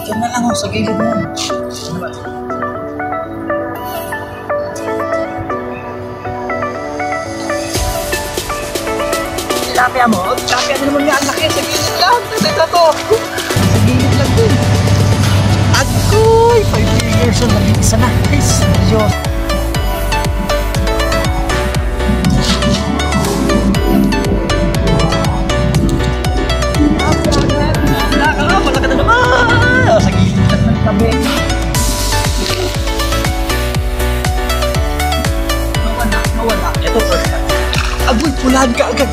Ito na lang sa gilid mo. Tilapia mo? Tilapia na naman nga ang laki. Sa gilid lang. Ito to. Sa gilid lang din. Agoy! 5 fingers on. Nag-iisa na. Guys, Diyos. Nawala. Ito first time. Agoy, pulaan ka agad.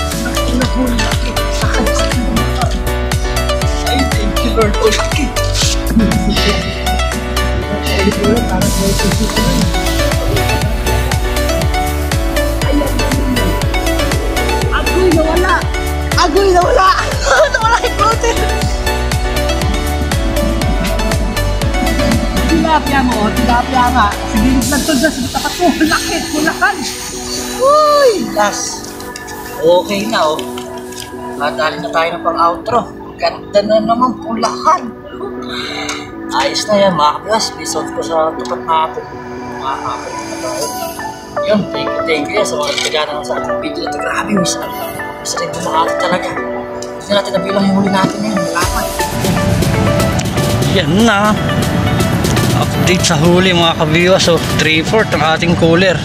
Nahuli laki. Sakad. Ay, thank you Lord. O, laki. Agoy, nawala. Agoy, nawala. Nawala kay floater. Tilapia mo, tilapia nga. Sige, nagtod sa tapat mo. Laki, kulakan. Uy! Last. Okay na oh. Madali na tayo ng pang-outro. Ganda na naman pulakan. Ayos na yan mga kabiwas. Bisod ko sa tupat natin. Mga kapit na tayo. Yun, thank you sa mga nagtagana sa ating video ito. Grabe, isa rin bumakati talaga. Hindi natin nabilang yung huli natin ngayon. Malaman. Yan na. Update sa huli mga kabiwas. So 3/4 ang ating cooler.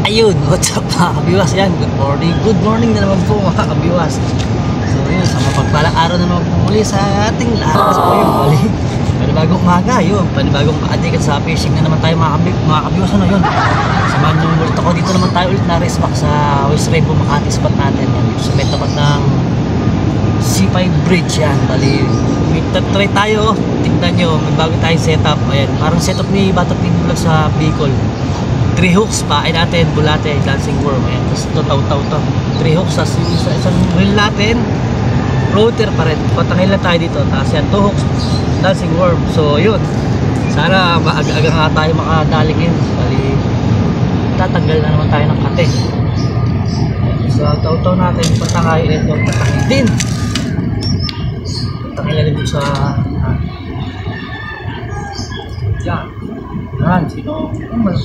Ayun, what's up mga kabiwas? Yan, good morning na naman po mga kabiwas. So yun, sa mapagpalang araw na naman po muli sa ating lahat. So yun, muli, panibagong umaga, yun, panibagong adikat sa fishing na naman tayo mga kabiwas. Ano yun, samahan nyo ulit ako, dito naman tayo ulit na race back sa West Rainbow Makati spot natin. Yan, dito sa may tapat ng C5 Bridge yan. Bali, may try tayo, tingnan nyo, may bago tayong setup. Ayan, parang setup ni Batok Pin Vlog sa Bicol. 3 hooks pa ay natin, bulate, dancing worm. Ayan, tapos ito, taw-taw to. 3 hooks, tapos isang reel natin, floater pa rin. Patangin lang tayo dito. Tapos yan, 2 hooks, dancing worm. So, yun. Sana maaga-aga nga tayo makadaling yun. Bali, tatanggal na naman tayo ng kate. So, taw-taw natin, patangay ito, patangin din. Patangin lang dito sa... yan. Yan, sino mas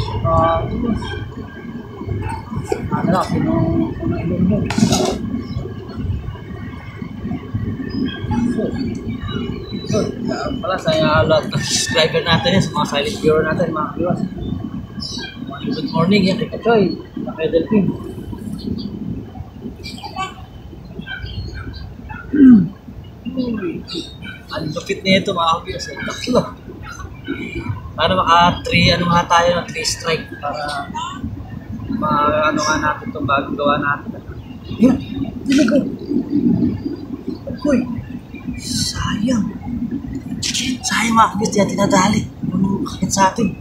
ano, sino ilong mo. So, pala sa lahat ng subscriber natin yan, sa mga silent viewer natin, mga viewers. Good morning, yan, kay Kachoy, kay Delphine. Ang lupit na ito, mga viewers, ang taklo. Para maka 3 ano nga tayo, 3 strike para ano nga natin itong bagong gawa natin. Yan, talaga. Uy, sayang. Sayang mga kabis, diyan tinadali. Ano kakit sa atin.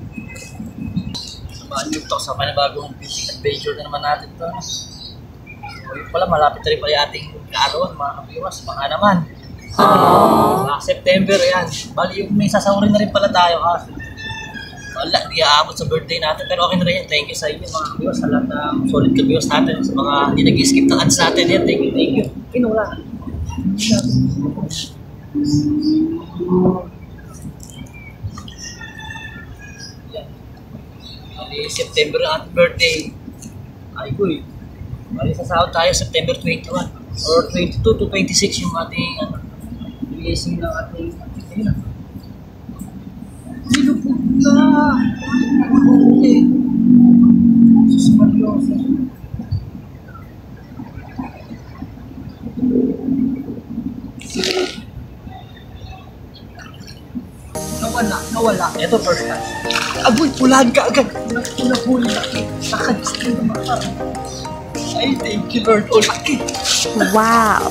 Samahan nyo ito sa panibagong fishing adventure na naman natin ito. So yun pala, malapit na rin pala yung ating kaarawan mga kabiwas. Baka naman. September yan. Bali yung may sasawrin na rin pala tayo kasi wala, di aabot sa birthday natin. Pero okay na rin yan. Thank you sa inyo mga kabiwas. Sa lahat ng solid kabiwas natin. Sa mga hindi nag-skip ng ads natin yan. Thank you. Kinula. Yan. Bali September ang ating birthday. Ay ko eh. Bali sasahod tayo September 21 or 22 to 26 yung ating releasing ng ating ayun. Nilupog na! Okay. Suspalyosa. Nawala. Ito first time. Agoy, pulaan ka agad. Nahuli laki. Sakad sa naman. Ay, thank you Lord. O, laki. Wow!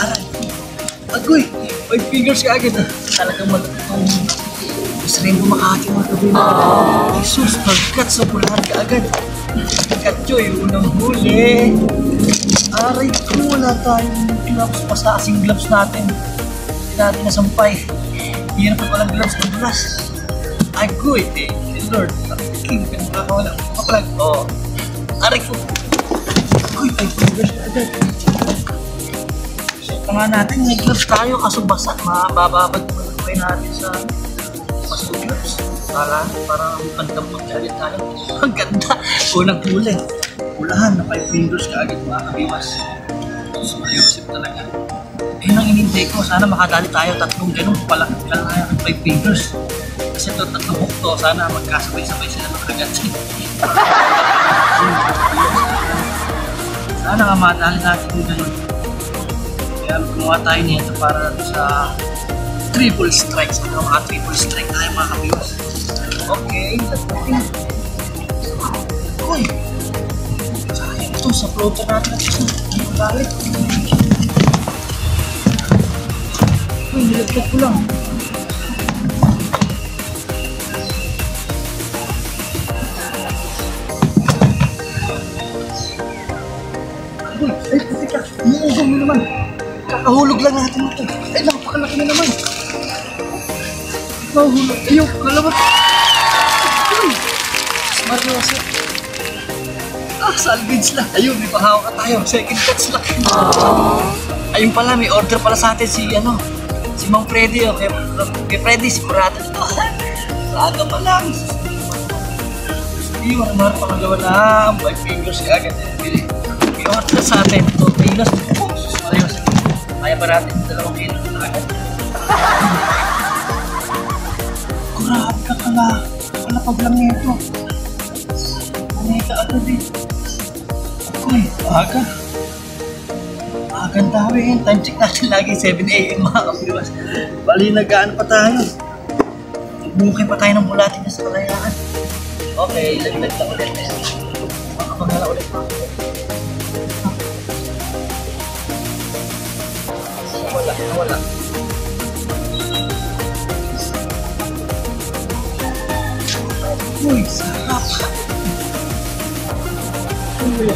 Aray. Agoy, 5 fingers ka agad. Talagang malakang West Rainbow Makati mga gabi na. Jesus, pagkat sa pulaan ka agad. Katyo, yung unang huli. Aray ko, wala tayong gloves. Basta asing gloves natin. Hindi natin nasampay. Hirap at walang gloves ng bulas. Agoy, thank you Lord. King, pinakakawala. Makalag. Oo. Aray ko. Agoy, ay fingers na agad. So, nga natin, may gloves tayo. Kaso basa, mabababad mo natin sa mas gloves. Para magandang magkalit tayo. Ang ganda. Unang huli. Ulahan na 5 fingers ka agad mga kabiwas. So, ayosip talaga. Yun ang inintay ko. Sana makadali tayo. Tatlong ganun pala. Kala na yung 5 fingers. Kasi ito, tatlong hook to. Sana magkasabay-sabay sila makagat. Sana nga makadali natin yung ganun. Kaya gumawa tayo nito para sa triple strikes. Mga triple strike tayo mga kabiwas. Okay, let's go. Uy! Sayang ito sa floater natin. Hindi ko galit. Uy, nilaglag ko lang. Uy, ay, puti ka. Umuugong mo naman. Kakahulog lang natin ito. Ay, napakalaki na naman. Nahuhulog. Ayaw, kalabot. Smart na kasi. Salvage lang. Ayun, may pahawa ka tayo. Second catch lang. Ayun pala, may order pala sa atin si Mang Freddy. Kay Freddy, sigurado ito. Saan pa lang? Hindi, marmar pa nagawa na. 5 fingers ka agad. May order sa atin. 2 fingers. Ayos. Kaya pa natin 2 fingers na agad. Grabe ka pala. Palapag lang nito. Kumita agad eh. Uy, aga. Agan dami. Time check natin lagi 7 AM mga kabiwas. Bali nag-aan pa tayo. Bukay pa tayo ng bulatin na sa kalayaan. Okay, laglag lang ulit. Makapaghala ulit pa. Nawala. Uy, sarap. Uy,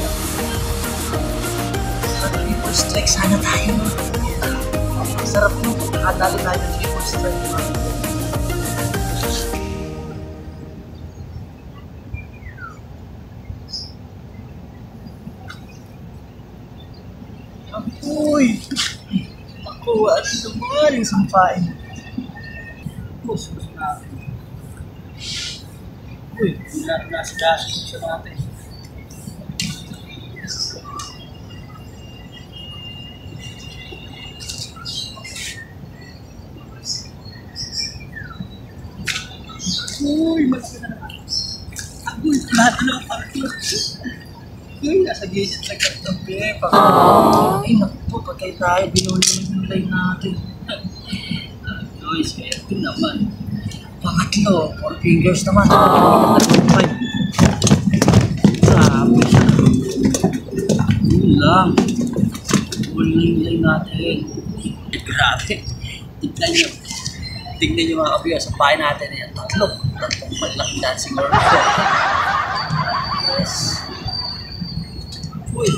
sa triple strike sana tayo. Sarap mo. Nakadali tayo ng triple strike. Uy! Nakuha ito naman yung sampain. Pusos natin. Uy, nasa-dash sa natin. Uy, malaki na naman. Uy, lahat na lang parang. Uy, nasa gate na katabi. Ay, naku, patay tayo. Binuli yung line natin. Guys, kaya ito naman. Pangatlo, 4 fingers naman. 5. Sabi siya. Yun lang. Binuli yung line natin. Grabe. Tignan nyo mga kabiyo. Sampahin natin yan. Tatlong malaking dancing or yes. Uy,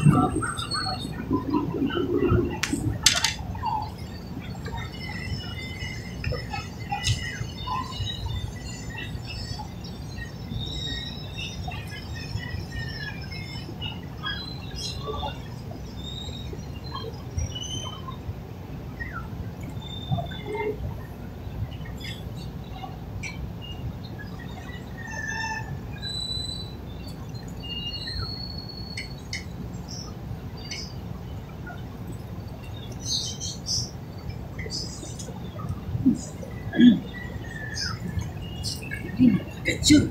kecil.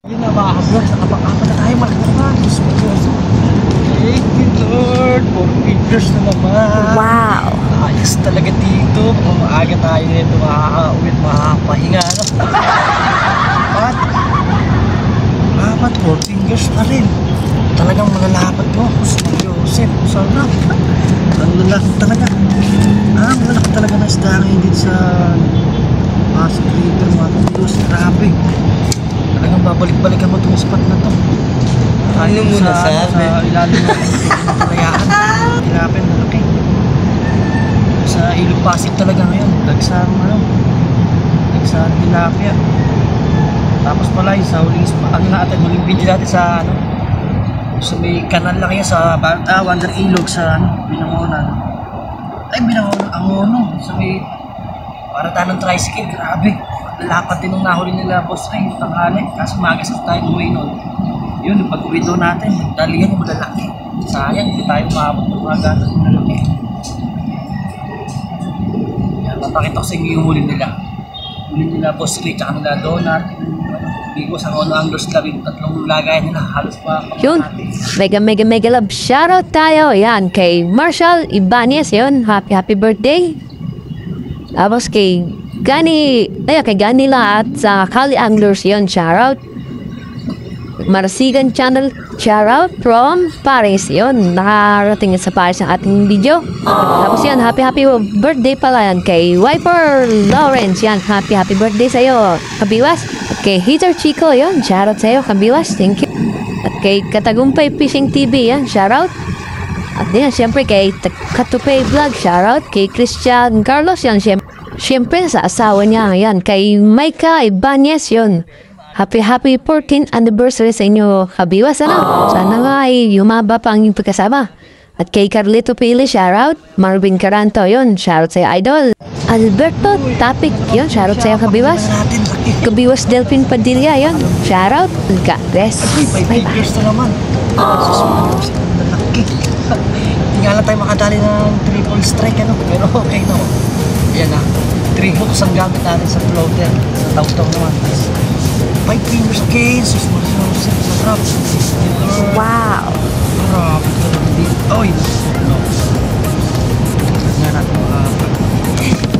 Yun na mga kablog, nakapag-apat na tayo malakapan. Thank you Lord, 4 fingers na naman. Wow! Ayos talaga dito. Kung maaga tayo nito, makaka-uwit, makakapahinga. At apat, 4 fingers pa rin. Talagang malalapat mo. Joseph, sarap. Ang lalaki talaga. Ang lalaki talaga na isda ngayon dito sa Pasig River, mga kabilos. Grabe. Talagang babalik-balikan mo itong spot na to. Ano mo nasabi? Sa ilalim ng kalayaan. Hilapin, malaki. Sa Ilog Pasig talaga ngayon. Dagsang tilapia. Tapos pala yung sa huling huling video natin sa sa may kanal lang yan sa Wonder Ilog sa Binangonan. Binangonan Angono. Sa may para tayo ng tricycle, grabe. Lapad din nung nahuli nila boss Ray, tanghali. Kasi magas tayo umuwi nun. Yun, yung pag-uwi doon natin, dalihan yung malalaki. Sayang, hindi tayo maabot ng mga gatas ng malalaki. Yan, mapakita ko sa inyo yung huli nila. Huli nila boss Ray, tsaka nila Donut. Bigos ang Ono Anglers Club, yung tatlong lagayan nila, halos pa. Yun, mega love shoutout tayo. Yan, kay Marshall Ibanez, yun. Happy birthday. Tapos kay Gani lahat sa Kali Anglers, yun. Shoutout. Marasigan Channel, shoutout from Paris, yun. Nakarating sa Paris ang ating video. Tapos yan, happy birthday pala yan kay Wiper Lawrence, yan. Happy birthday sa'yo, Kabiwas. Kay Heater Chico, yun. Shoutout sa'yo, Kabiwas. Thank you. At kay Katagumpay Fishing TV, yan. Shoutout. At yan, syempre kay Katupay Vlog, shoutout. Kay Christian Carlos, yan. Syempre sa asawa niya, yan. Kay Micah Ibanez, yun. Happy 14th anniversary sa inyo, Kabiwas. Sana nga ay yumaba pa ang iyong pagkasama. At kay Carlito Pili, shoutout. Marvin Caranto, yun. Shoutout sa'yo, idol. Alberto Topic, yun. Shoutout sa'yo, Kabiwas. Kabiwas Delphine Padilla, yun. Shoutout. God bless. Bye-bye. Na naman. Susunod sa lalaki. Hindi nga lang tayo makadali ng triple strike, pero okay no. Ayan na. 3 hooks ang gamit natin sa floater. Sa taw-taw naman. 5 fingers again. Susunod sa trap. Wow. Grabe. Oy. Nga natin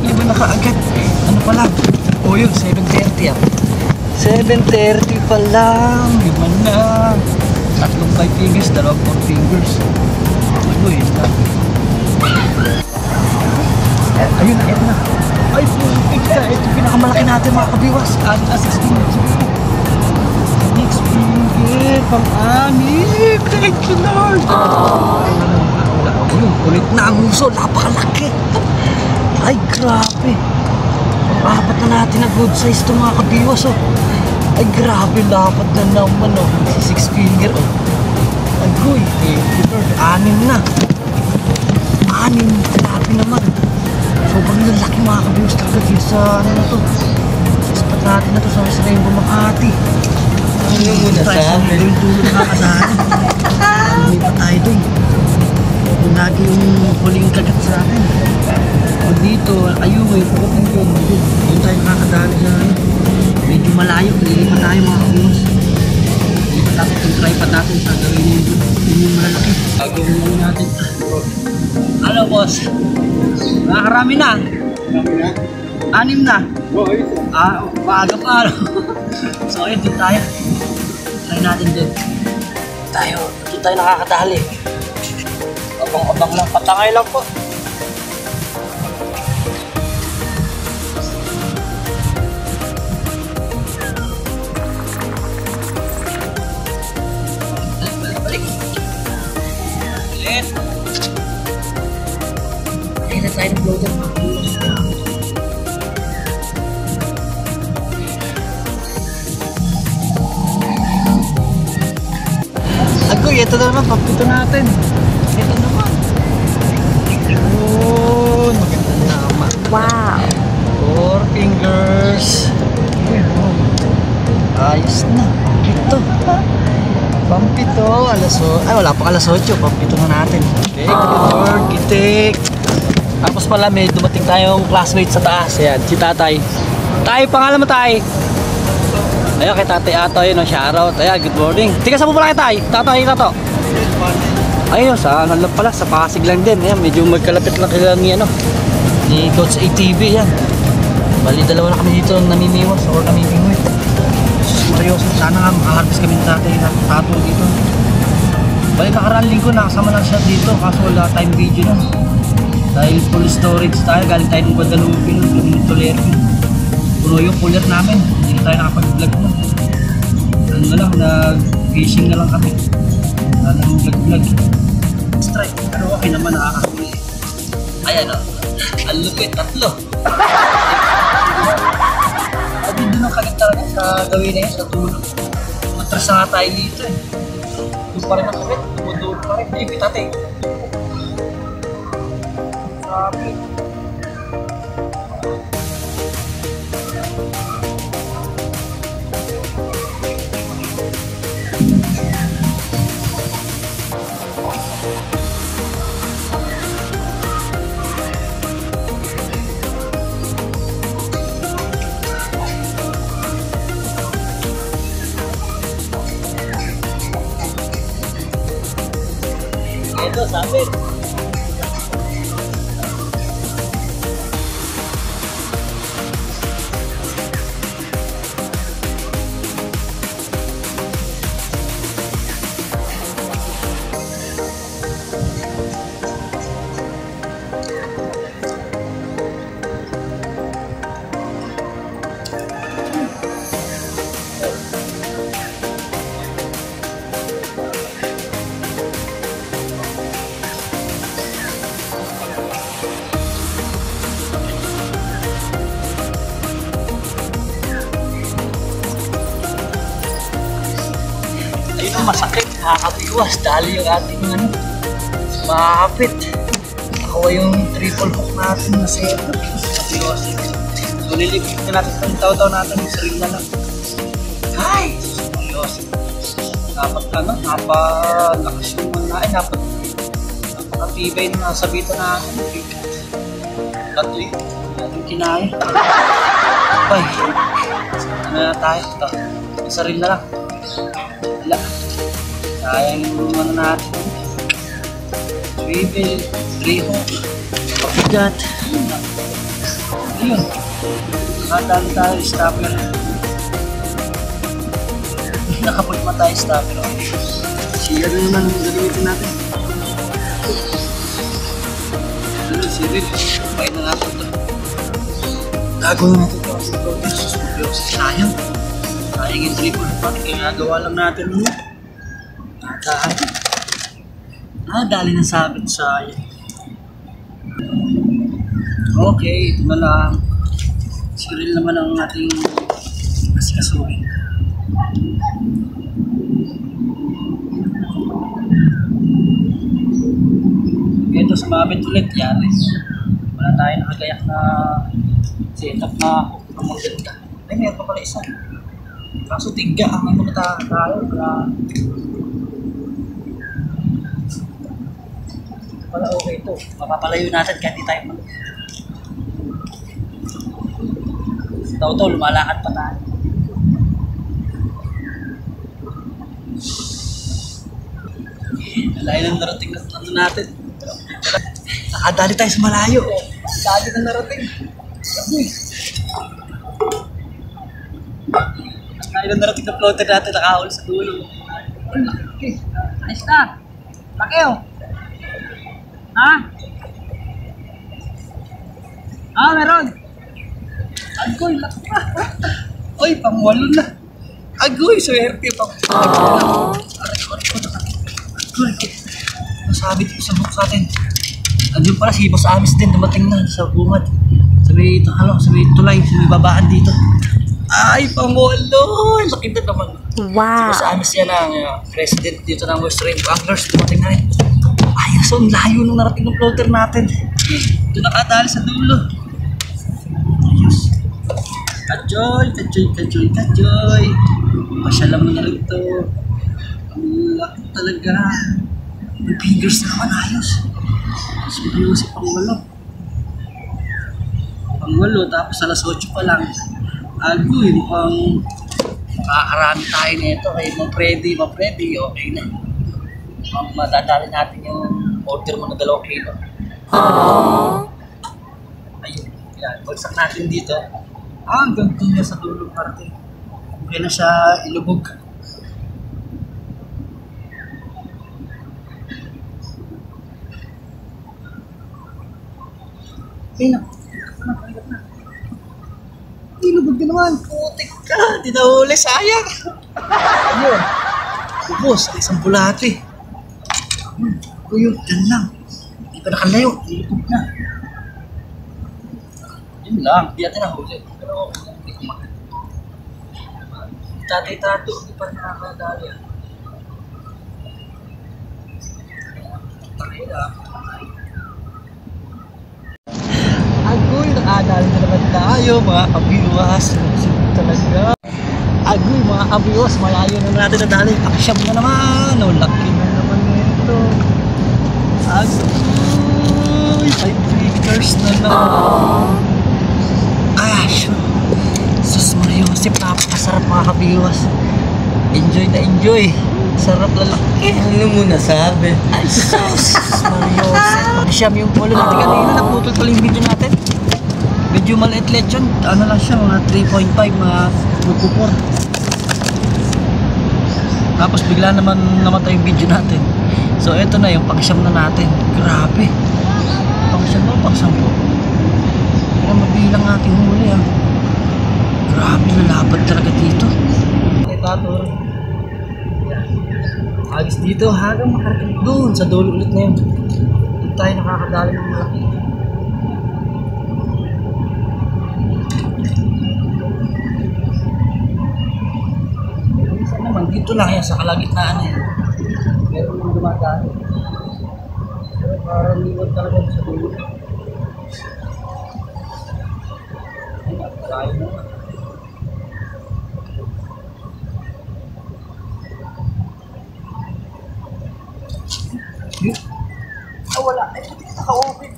hindi ba nakaagad? Ano pa lang? O yun, 7:30 ah. 7:30 pa lang. Lima na. Tatlong 5 fingers, 2 4 fingers. Ano yun na? Ayun na, ito na. Ay, putik ka. Ito pinakamalaki natin mga Kabiwas. 6 fingers. 6 fingers. Pang-anik. Thank you, Lord. Ayun, ulit na ang uso. Napakalaki. Ay, grabe. Apat na natin na good size itong mga Kabiwas, oh. Ay, grabe, dapat na naman, oh. 6 finger, oh. Agoy, anim na. Grabe naman. Sobrang lalaki mga Kabiwas talaga dito sa, to. Sa spot natin na to sa Rainbow Makati. Ano mo nasabi? Yung dulo nakakadaan. Hindi pa tayo doon. Yung lagi yung huling kagat sa atin. O dito, ayun, pagkating yun. Doon tayo nakakadali sa medyo malayo. Lilipat tayo mga Kabiwas. Lilipat natin yung tripod natin. Gagawin yung malalaki. Gagawin mo natin. Ano boss? Nakakarami na. 6 na. Maaga pa. So ayun, doon tayo. Try natin din. Doon tayo nakakadali. Abang-abang lang. Patangay lang po. Balik. Ulit. Ayun na tayo ng floater. Agoy, ito na naman. Pagpito natin. Ito naman. Yun. Maganda naman. Wow. 4 fingers. Ayos na. Pampito. Ay, wala pa alas 8. Pampito na natin. Take Lord. Itik. Tapos pala may dumating tayong classmate sa taas. Ayan, si Tatay. Tay, pangalan mo Tay? Ayun, kay Tatay Ato yun. Shoutout. Ayan, good morning. Tika sa mo pala kay Tay? Tatay, Tato. Ayun, sa ano lang pala, sa Pasig lang din. Ayan, medyo magkalapit lang kaya ni Coach ATV yan. Bali, dalawa na kami dito namimiwas or namimingwit. Seryoso, sana nga makaharvest kami ng Tatay Tato dito. Bali, nakaraan linggo nakasama lang siya dito kaso wala time video na. Dahil full storage tayo, galing tayo ng Guadalupe, Tulero. Puno yung cooler namin, hindi tayo nakapag-vlog mo. ano na lang, nag-fishing na lang kami. Nang vlog-vlog. Strike, pero okay naman, nakakahuli. Ayan o, ang lupit, 3. At yun din ang kalit talaga sa gawin na yun, sa tulog. Matras na nga tayo dito eh. Doon pa rin ang kalit, tumudulo pa rin. Hindi, bitate. Sabi. Ito, sabi. Ayun, masakit, nakakabiwas dahil yung ating ano, makakapit. Nakuha yung triple hook natin na setup. Kabiwas. So lilipit na natin itong taw-taw natin yung sarili na lang. Ay! Kabiwas. Dapat ano, napalakas yung mga napakatibay na nasabitan natin. Tatlo yun, natin kinaya. Ay! Ano na tayo? Ito, yung sarili na lang. Wala. Sayang yung ano natin. Swivel, 3 hook. Papigat. Ayun. Nakadali tayo stopper. Nakapulma tayo stopper. Siya rin naman yung gagamitin natin. Ano, si Rick. Bahay na natin ito. Gagawin natin ito. Sayang. Sayang yung triple. Parang ginagawa lang natin mo. Natahan. Dali na sabit, sayang. Okay, ito na lang. Cyril naman ang ating asikasuhin. Ito sumabit ulit, yari. Wala tayo nakagayak na setup na maganda. Ay, meron pa pala isa. Kaso tigga, ang ano na tayo. Wala okay ito. Mapapalayo natin kahit di tayo mag... Taw-taw, lumalakad pa tayo. Layo ng narating na ano natin. Nakadali tayo sa malayo. Dali na narating. Layo ng narating na floater natin. Nakahuli sa dulo. Okay. Ayos na. Laki oh. Ha? Meron. Agoy, laki pa. Uy, pang-walo na. Agoy, swerte pa. Agoy. Nasabit ko sa book sa atin. Andiyan pala si Boss Amis din, dumating na sa bungad. Sabi tulay, sabi babaan dito. Ay, pang-walo. Laki na naman. Wow. Si Boss Amis yan ang president dito ng West Rainbow Anglers. Dumating na rin. Ay, so ang layo nung narating ng floater natin. Ito nakadali sa dulo. Ayos. Kajoy. Pasyalan mo na rin ito. Ang laki talaga. May fingers na naman, ayos. Seryoso, pang-walo, tapos alas 8 pa lang. Agoy, mukhang makakarami tayo na ito. Kaya ma-Freddy, okay na. Madadali natin yung order mo na 2 kilo. Ayun, yan. Bagsak natin dito. Hanggang niya sa dulo parte. Okay na siya ilubog. Ay na. Ilubog din naman. Putik ka. Di nahuli, sayang. Ayun. Ubos, isang bulati. Yun, dyan lang. Hindi pa nakalayo. Ilipog na. Yun lang. Di natin nahuli. Pero hindi ko makita. Tatay-tato. Hindi pa nakakadali. Tayo lang. Agoy, nakadali na naman tayo mga kabiwas. Talaga. Agoy mga kabiwas, malayo na natin nadali. Paksyam na naman. Oh, laki na naman ito. Agoy, 5 fingers na naman. Sure. Sus Mario, napakasarap mga kabiwas. Enjoy na enjoy. Sarap lalaki. Ano mo nasabi? Ay, sus Mario. Paksyam yung polo natin kanina. Naputol pala yung video natin. Medyo maliit-liit yun. Ano lang siya, mga 3.5, mga 2.4. Tapos bigla naman namatay yung video natin. So eto na yung pang-siyam na natin. Grabe. Pang-siyam ba? Pang-siyam po. Kaya mabilang ating huli ah. Grabe, nalapad talaga dito. Etator. Agis dito hanggang makarating doon sa dulo ulit na yun. Doon tayo nakakadali ng malaki. Naman dito lang yan sa kalagitnaan na yan. Meron yung dumadaan. Pero parang liwag talaga sa dulo. Ay, nakakain naman. Wala. Ay, hindi ka naka-open.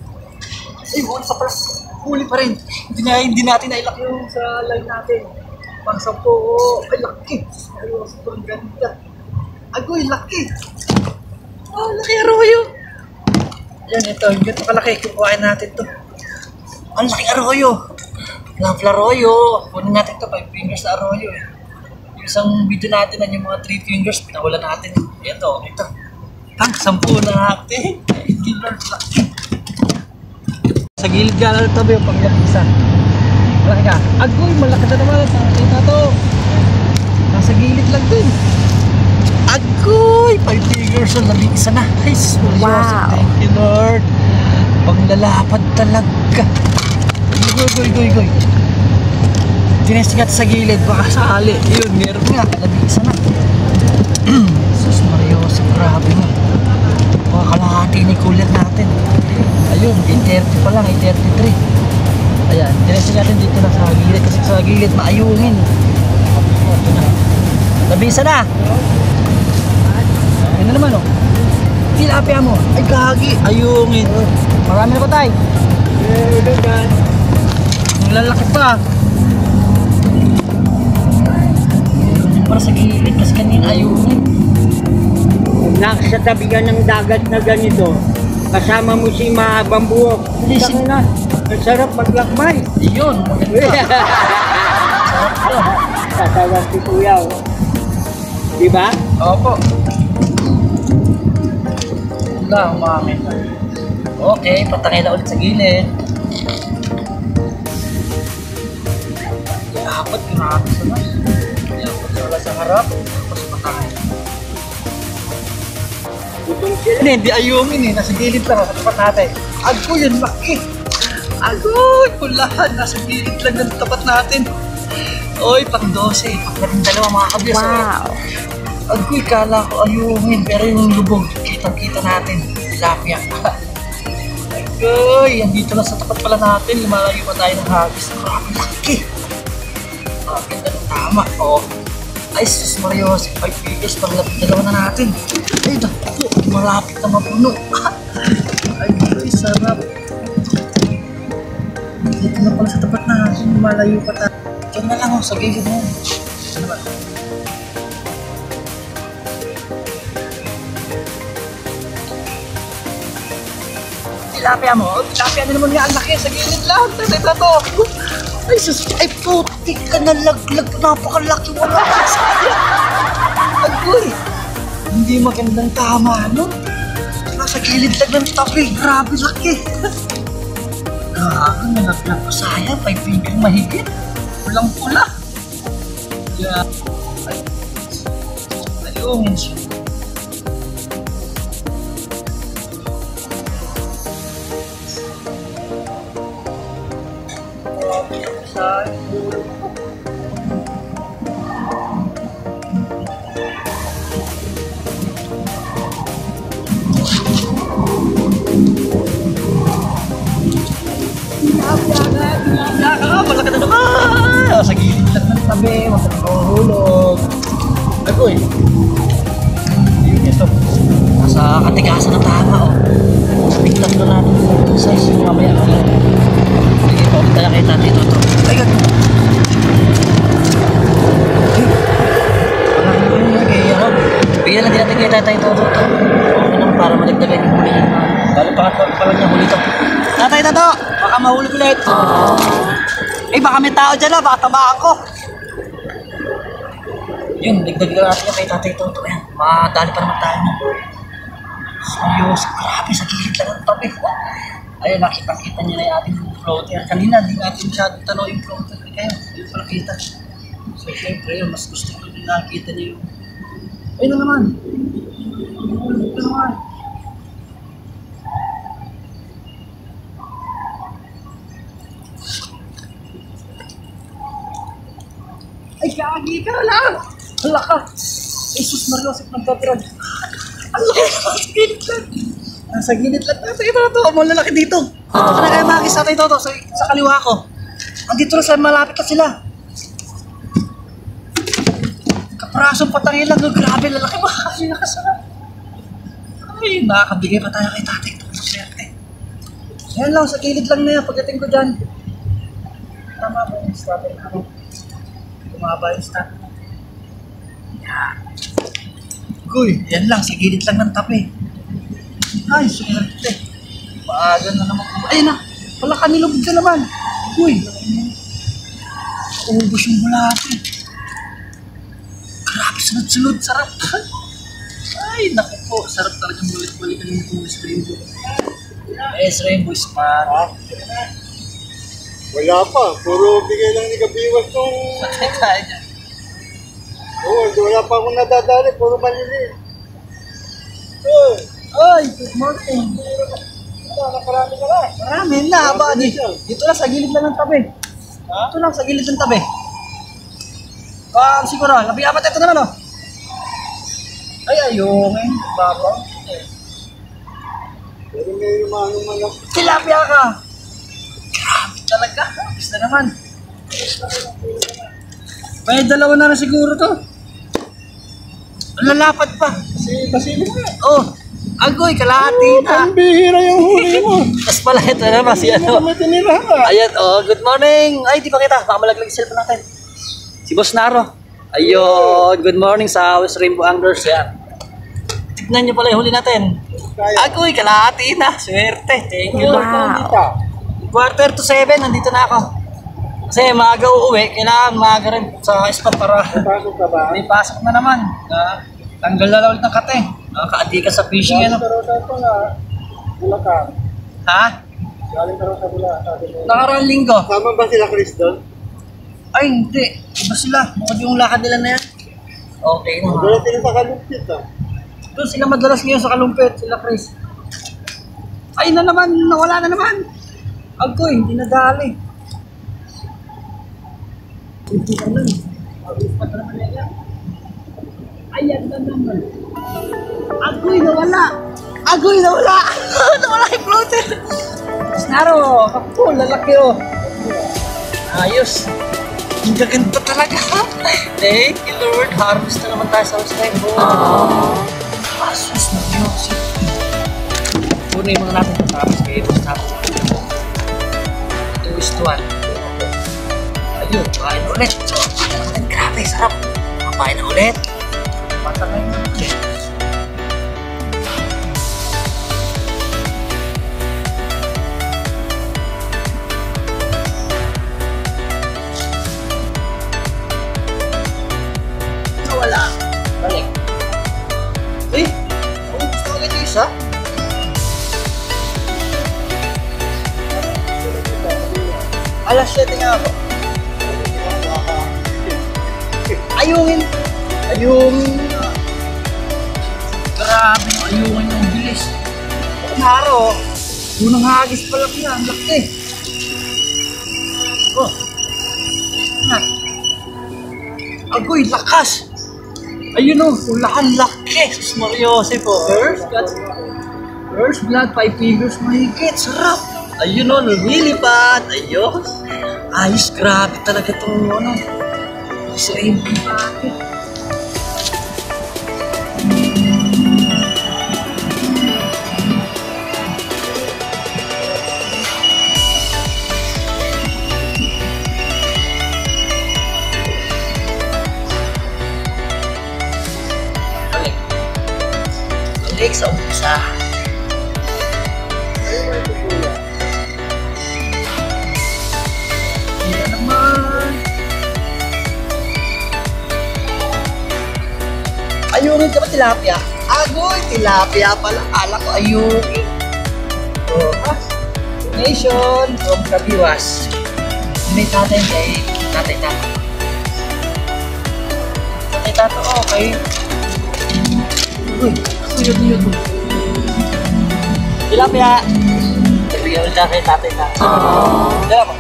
Ay, huli sa pala. Huli pa rin. Hindi natin nailak yung sa line natin. Pang 10. Ay, laki. Ay, sobrang ganda. Agoy, laki. Oh, laki arroyo. Yan, ito. Yung ganito kalaki. Kukuhain natin to. Ang laki arroyo. Love arroyo. Kunin natin to. 5 fingers na arroyo eh. Yung isang video natin na yung mga 3 fingers, pinawalan natin. Ito. Ang 10 na natin. Hindi na laki. Sa gilid ka lang tabi yung panglapisa. Malaki ka. Agoy, malaki na naman. Kita to. Nasa gilid lang din. Agoy, 5 fingers na labing isa na. Ay, Wow. Thank you, Lord. Panglalapad talaga. Goy. Tinestigat sa gilid. Baka sakali. Yun, meron nga. Labing isa na. Sus Mario, sa grabe mo. Mga kalahati ni cooler natin. Ayun, 8.30 pa lang, 8.33. Ayan, tinesting natin dito na sa gilid kasi sa gilid maayungin. Ito na. Labisa na! Ayun na naman oh. Tilapia mo. Ay gagi, ayungin. Marami na ba tayo? Ang lalaki pa. Para sa gilid kasi kanina ayungin. Nasa tabi ka ng dagat na ganito, kasama mo si Mahabang Buhok. Listen na, ang sarap maglakbay. Ayun, maganda. Sarap to. Tatawag si Kuya. Oh. Di ba? Opo. Wala, umami. Okay, patangay na ulit sa gilid. Dapat grabe sa nas. Dapat sa harap. Tapos patangay. Gutom sila. Hindi ayungin eh. Nasa gilid lang. Sa tapat natin. Agoy, yan laki. Agoy, pulahan. Nasa gilid lang ng tapat natin. Oy, pang 12. Pang 12 mga kabias. Wow. Agoy, kala ko ayungin. Pero yung lubog, kitang-kita natin. Tilapia. Agoy, andito lang sa tapat pala natin. Lumalayo pa tayo ng hagis. Grabe, laki. Ganda ng tama. Oh. Ay, sus Mario. 5 figures. Panglapit dalawa na natin. Ay, naku. Malapit na mapuno. Ay, sarap. Dito na pala sa tapat natin. Lumalayo pa tayo. Diyan na lang oh, sa gilid mo. Ano ba? Tilapia mo. Tilapia na naman nga ang laki sa gilid lang. Tanda to. Ay, sus. Ay, putik ka na laglag. Napakalaki mo na. Agoy. Hindi magandang tama, no? Nasa gilid lang ng tabi. Grabe laki. Nalaglag ko sayang. 5 fingers mahigit. Pulang-pula. Yeah. Ay, Ayungin siya. Malaki na naman! Sa gilid lang ng tabi, masaguhulog. Agoy! Yun ito. Nasa katigasan ng tama, oh. Tingnan na natin yung size yung mamaya. Sige, paulit tayo kay Tati Toto. Ay, gano'n! Bigyan lang din natin kay Tatay Toto. Okay lang, para maligdagan yung huli. Bali pa lang niya huli ito. Tatay Toto! Baka mahulog ulit. Eh, baka may tao dyan, baka tamaan ko. Yun, ligdagan natin yung kay Tatay Toto. Ayan, madali pa naman tayo. Seryoso, grabe, sa gilid lang ang tabi. Ayun, nakita niyo na yung ating floater. Kanina, di natin masyadong tanaw yung floater. Kaya, hindi pala kita. So, syempre, yun, mas gusto ko din nakita niyo yung... Ayun na naman. Ayun na naman. Ay, kagi ka lang! Hala ka! Jesus Mariosip ng Patrón. Hala ka! Sa gilid lang! Nasa gilid lang. Tatay Toto, ang lalaki dito. Ito ka na kayo makakisa Tatay Toto sa kaliwa ko. Andito na sa malapit na sila. Kaprasong patangin lang. Grabe, lalaki ba? Kasi nakasarap. Ay, nakakabigay pa tayo kay Tatay Toto. Swerte. Yan lang, sa gilid lang na yan. Pagdating ko dyan. Tama ba yung starter na ako? Tumaba yung starter. Yan. Uy, yan lang. Sa gilid lang ng tabi. Ay, swerte. Maaga na naman. Ayun na. Wala kanilog ka naman. Uy. Ubus yung bulate. Grabe, sunod-sunod. Sarap. Ay, naku po. Sarap talaga mulit-balikan yung S Rainbow. S Rainbow Smart. Wala pa. Puro bigay lang ni Kabiwas nung... Patay tayo dyan. Oo, wala pa akong nadadali. Puro maliliit. Ay, good morning. Nakarami ka lang. Marami na ba? Dito lang sa gilid lang ng tabi. Dito lang sa gilid ng tabi. Siguro, labi-apat ito naman, oh. Ay, ayungin. Babaw. Pero may lumano man lang. Tilapia ka. Grabe talaga. Gusto naman. May dalawa na rin siguro to. Lalapad pa. Pasilip na. Oh, agoy, kalahati na. Pambihira yung huli mo. Tapos pala ito naman si ano. May tinira ka. Ayan, oh, good morning. Ay, di pa kita. Baka malaglag yung cellphone natin. Si Boss Naro. Ayun, good morning sa West Rainbow Anglers. Yan. Tignan nyo pala yung huli natin. Agoy, kalahati na. Swerte. Thank you. Wow. 6:45, nandito na ako. Kasi maaga uuwi, kailangan maaga rin sa spot para Pasok ka ba? may pasok na naman. Tanggal na ulit ng kate. Nakakaadi ka sa fishing, ano? Pero tayo na. Bulacan. Ha? Galing ka rin sa Bulacan. Nakaraang linggo. Tama ba sila Chris doon? Ay, hindi. Iba sila. Bukod yung lakad nila na yan. Okay. Doon sila sa Kalumpit ah. Doon sila madalas ngayon sa Kalumpit, sila Chris. Ay na naman, nawala na naman. Agoy, hindi nadali. Hindi ka lang. Mag-ispat na naman yan. Ayan na naman. Agoy, nawala. Agoy, nawala. Nawala yung floater. Snaro, kapo, lalaki oh. Ayos. Ang gaganda talaga. Thank you Lord. Harvest na naman tayo sa West Rainbow. Asus na Diyos. Punin muna natin ito tapos kayo. Tapos 2:1. Ayun, kain ulit. So, grabe, sarap. Makain na ulit. Patangay na ulit. Wala. Balik. Eh, gusto ko ito isa? Alas 7 nga ako. Ayungin. Grabe ng ayungan yung bilis. Naro, unang hagis pa lang yan, laki. Oh. Yan. Agoy, lakas. Ayun o, ulakan laki. Sus Mariosep po. First blood, 5 figures mahigit. Sarap. Ayun o, lumilipat. Ayun. Ayos, grabe talaga itong ano. Sa rainbow natin. Balik sa umpisa. Yan naman. Ayungin ka ba tilapia? Agoy, tilapia pala. Kala ko ayungin. So, nation from Kabiwas. May tatay kay tatay tato. Tatay tato, okay. Uy, yun. Tilapia! Bigyan ulit kay tatay tato. Dala mo.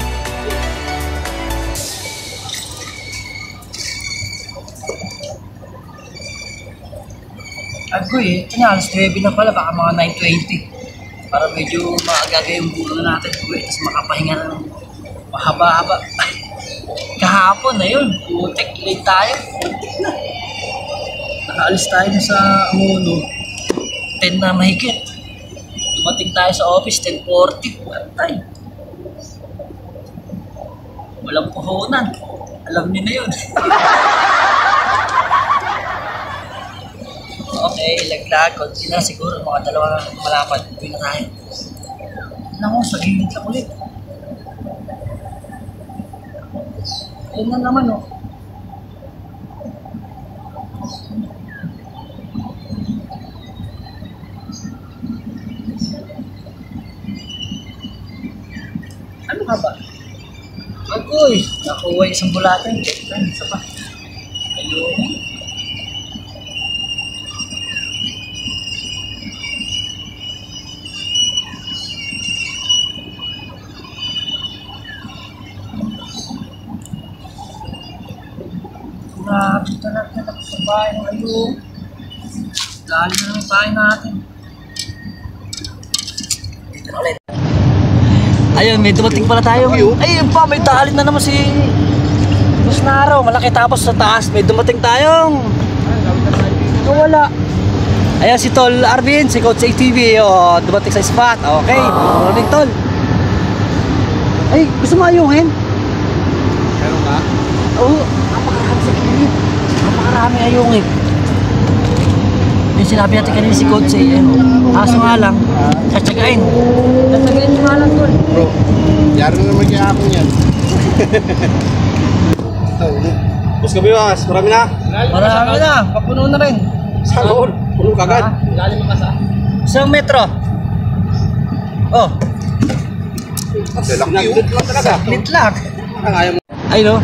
Agoy, ito na, alas 9 na pala, baka mga 9:20. Para medyo maagaga yung bulo natin. Uy, tapos makapahinga na ng mahaba-haba. Ay, kahapon na yun, putik, late tayo. Putik na. Nakaalis tayo na sa Amuno, 10 na mahigit. Dumating tayo sa office, 10:40. Patay. Walang puhunan. Alam niyo na yun. Okay, laglag. Konti na siguro. Mga dalawa malapad. Uwi na tayo. Naku, sa gilid lang ulit. Ayun na naman, oh. Ano ka ba? Agoy! Nakuha isang bulatan. Ayun, isa pa. Ayun. Grabe talaga sa bahay ng ayun. Dahil na ng bahay natin. Dito na ulit. Ayun, may dumating pala tayo. Ayun pa, may taalit na naman si Busnaro. Malaki tapos sa taas. May dumating tayong wala. Ayan si Tol Arvin, si Coach ATV. Oh, dumating sa spot. Okay, morning Tol. Ay, gusto mo ayungin? Meron ka? Oo, napakarami sa kilid. Napakarami ayungin. Yung sinabi natin kanina si Coach eh. Kaso nga lang, tsatsagain. Tsatsagain mo nga lang Tol. Bro, yaro na naman kaya ako yan. Bus Kabiwas, marami na. Marami na, papuno na rin. Saan doon? Puno kagad. Lalim ang kasa. Isang metro. Oh, Lalaki yun. Lang talaga. saglit lang. Ang ayaw mo. Ay no,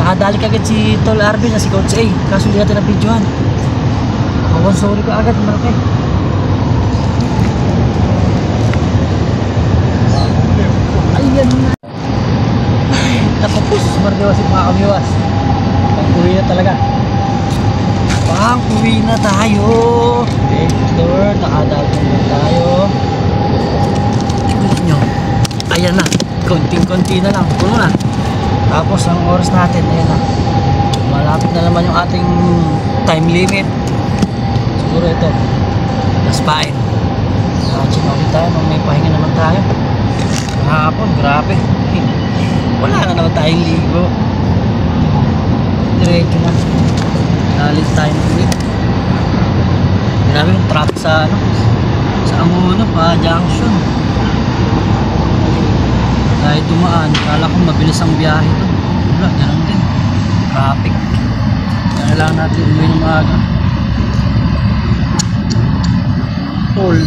nakadali kagad si Tol Arvin na si Coach A. Kaso hindi natin na-videohan. Ako, sorry ko agad, malaki. Ayan na. Ay, napapos. Mardiwas yung mga kamiwas. Pag-uwi na talaga. Pang-uwi na tayo. Victor, nakadali na tayo. Tignan nyo. Ayan na. Konting-konti na lang. Puno na. Tapos ang oras natin, ayan na. Malapit na naman yung ating time limit. Siguro ito. Naspain. Chinawin tayo nung may pahinga naman tayo. Kahapon, grabe. Wala na naman tayong ligo. Diretso na. Nalit tayo ng ulit. Grabe yung traffic sa ano. Sa Amuno pa, junction. Dahil dumaan, kala ko mabilis ang biyahe doon. Wala, ganun din. Traffic. Kailangan natin umuwi ng maaga. Toll.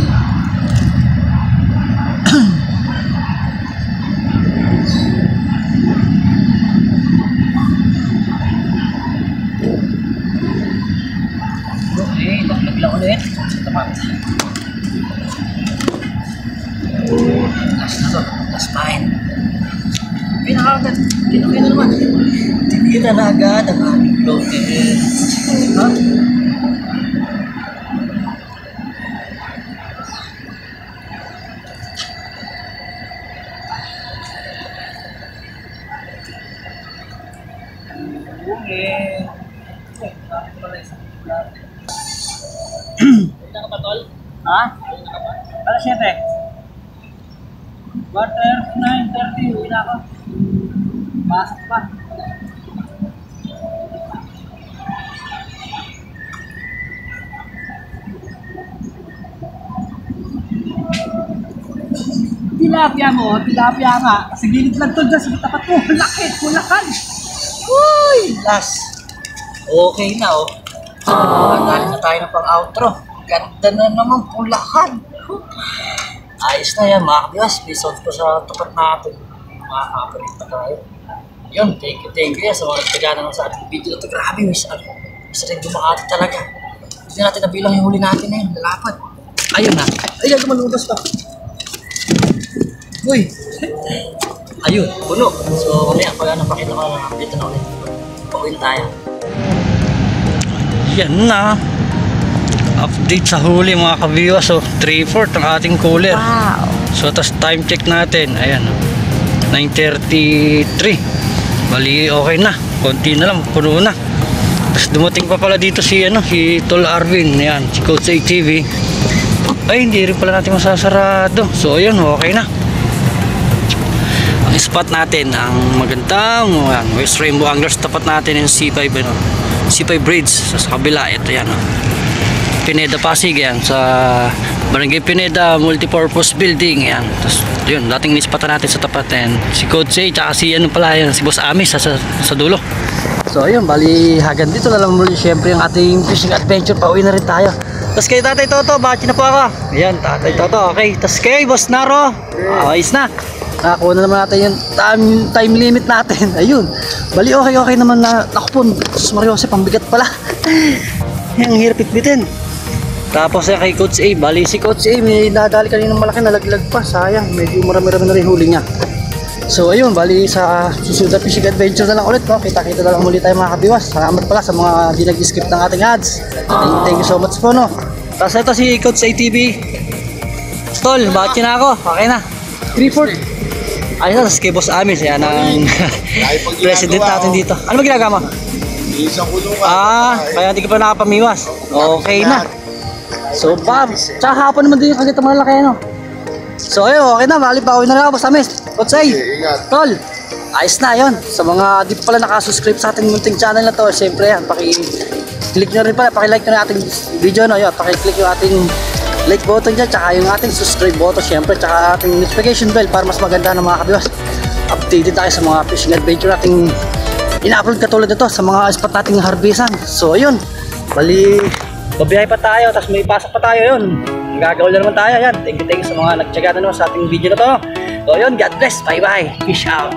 Okay, naglag lang ulit. Tapat. Last na to. Last time. Pinakagad. Kinakay na naman. Tinira na agad ang aming loaders. Ha? Ha? Para 7. Quarter 9:30. Uwi na ako. Pasok pa. Tilapia mo, tilapia nga. Sa gilid lang to dyan, sa tapat mo. Laki, kulakan. Uy, last. Okay na, oh. Dahil na tayo ng pang-outro. Ganda na naman, pulakan. Ayos na yan, mga kabiwas. Bisod ko sa tapat natin. Makakapalit pa tayo. Yun, thank you sa mga nagtaga naman sa ating video na ito. Grabe, miss rin dumakati talaga. Hindi natin nabilang yung huli natin na yun, lalapad. Ayun na. Ayun, lumalubas pa. Uy! Ayun, puno. So, mamaya pag napakita ko na dito na ulit. Pauwin tayo. Yan na. Update sa huli mga kabiwa. So, 3/4 ang ating cooler. Wow. So, tas time check natin. Ayan. 9:33. Bali, okay na. Konti na lang. Puno na. Tapos dumating pa pala dito si Tol Arvin. Ayan. Si Coach ATV. Ay, hindi rin pala natin masasarado. So, ayun. Okay na. Ang spot natin, ang magandang West Rainbow Anglers, tapat natin yung C5 C5 Bridge sa kabila. Ito yan, Pineda Pasig yan, sa Barangay Pineda Multipurpose Building yan. Tapos yun, dating nispatan natin sa tapat yan, si Coach A, tsaka si si Boss Amis sa dulo. So ayun, bali hagan dito na lang muli syempre yung ating fishing adventure. Pauwi na rin tayo. Tapos kay Tatay Toto, bachi na po ako. Ayan, Tatay Toto, okay. Tapos kay Boss Naro, ayos na. Nakakuha na naman natin yung time limit natin. Ayun. Bali okay naman na. Naku po, sus Mariose, pambigat pala. Yung hirpit-bitin. Tapos kay Coach A, bali si Coach A, may nadali kanina malaki, nalaglag pa. Sayang, medyo marami-rami na rin huli niya. So ayun, bali sa susunod na fishing adventure na lang ulit. Kita-kita na lang muli tayo mga kabiwas. Salamat pala sa mga di nag-skip ng ating ads. Thank you so much po, no. Tapos ito si Coach ATV. Tol, bachi na ako. Okay na. 3/4. Ayos na, kay Boss Amis, yan ang president natin dito. Ano ba ginagawa mo? Isang kulungan. Kaya hindi ka pa nakapamiwas. Okay na. So, tsaka hapon naman din yung kagita malaki, So, ayun, okay na. Bali, pauwi na lang ako, Boss Amis. Kotsay, Tol, ayos na yun. Sa mga di pa pala nakasubscribe sa ating munting channel na to, siyempre yan, paki-click nyo rin pala, paki-like nyo na ating video, Yun, paki-click yung ating like button dyan, tsaka yung ating subscribe button syempre, tsaka ating notification bell para mas maganda ng mga kabiwas. Updated tayo sa mga fishing adventure nating ina-upload katulad nito sa mga spot nating harbisan. So ayun, bali babiyahe pa tayo, tapos may pasok pa tayo yun. Gagawin na naman tayo yan. Thank you sa mga nagtsaga na naman sa ating video na to. So ayun, God bless, bye bye, fish out.